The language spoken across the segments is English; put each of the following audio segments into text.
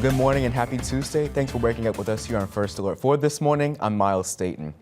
Good morning and happy Tuesday. Thanks for waking up with us here on First Alert. For this morning, I'm Miles Staten.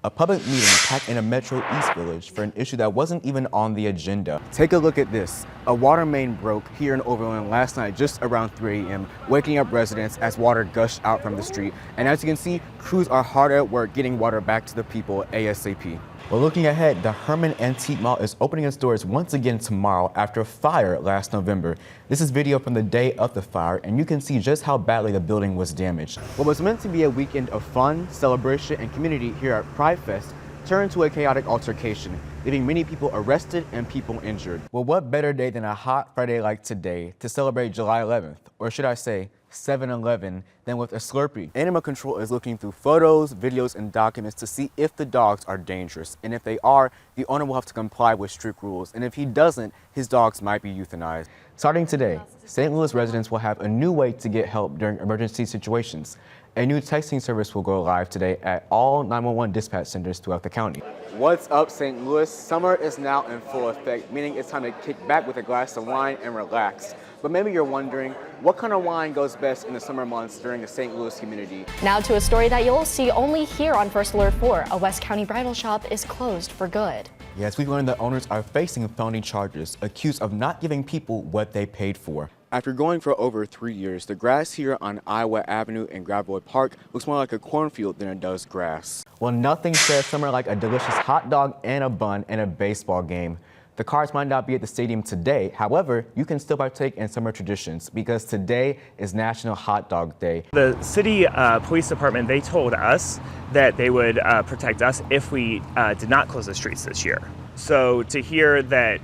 A public meeting packed in a Metro East village for an issue that wasn't even on the agenda. Take a look at this. A water main broke here in Overland last night just around 3 a.m., waking up residents as water gushed out from the street. And as you can see, crews are hard at work getting water back to the people ASAP. Well, looking ahead, the Herman Antique Mall is opening its doors once again tomorrow after a fire last November. This is video from the day of the fire, and you can see just how badly the building was damaged. What was meant to be a weekend of fun, celebration, and community here at Pride Fest turned to a chaotic altercation, leaving many people arrested and people injured. Well, what better day than a hot Friday like today to celebrate July 11th, or should I say 7-11, than with a Slurpee. Animal Control is looking through photos, videos, and documents to see if the dogs are dangerous. And if they are, the owner will have to comply with strict rules. And if he doesn't, his dogs might be euthanized. Starting today, St. Louis residents will have a new way to get help during emergency situations. A new texting service will go live today at all 911 dispatch centers throughout the county. What's up, St. Louis? Summer is now in full effect, meaning it's time to kick back with a glass of wine and relax. But maybe you're wondering, what kind of wine goes best in the summer months during the St. Louis community? Now to a story that you'll see only here on First Alert 4. A West County bridal shop is closed for good. Yes, we've learned that owners are facing felony charges, accused of not giving people what they paid for. After going for over 3 years, the grass here on Iowa Avenue in Gravois Park looks more like a cornfield than it does grass. Well, nothing says summer like a delicious hot dog and a bun and a baseball game. The Cards might not be at the stadium today. However, you can still partake in summer traditions because today is National Hot Dog Day. The city police department, they told us that they would protect us if we did not close the streets this year. So to hear that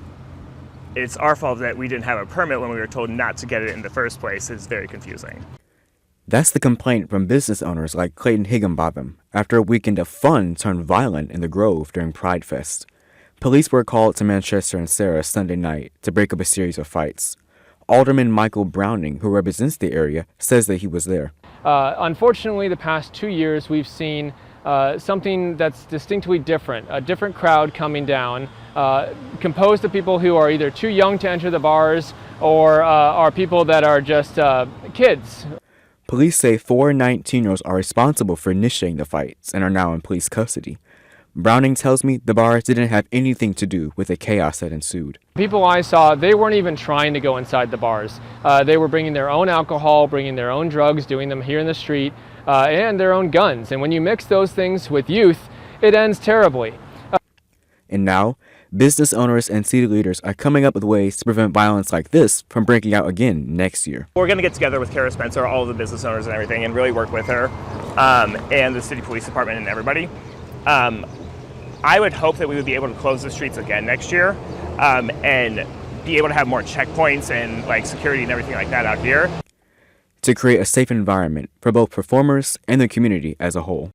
it's our fault that we didn't have a permit when we were told not to get it in the first place is very confusing. That's the complaint from business owners like Clayton Higginbotham after a weekend of fun turned violent in the Grove during Pride Fest. Police were called to Manchester and Sarah Sunday night to break up a series of fights. Alderman Michael Browning, who represents the area, says that he was there. Unfortunately, the past 2 years we've seen something that's distinctly different, a different crowd coming down, composed of people who are either too young to enter the bars or are people that are just kids. Police say 4 19-year-olds are responsible for initiating the fights and are now in police custody. Browning tells me the bars didn't have anything to do with the chaos that ensued. People I saw, they weren't even trying to go inside the bars. They were bringing their own alcohol, bringing their own drugs, doing them here in the street, and their own guns. And when you mix those things with youth, it ends terribly. And now, business owners and city leaders are coming up with ways to prevent violence like this from breaking out again next year. We're going to get together with Kara Spencer, all of the business owners and everything, and really work with her and the city police department and everybody. I would hope that we would be able to close the streets again next year and be able to have more checkpoints and like security and everything like that out here. To create a safe environment for both performers and the community as a whole.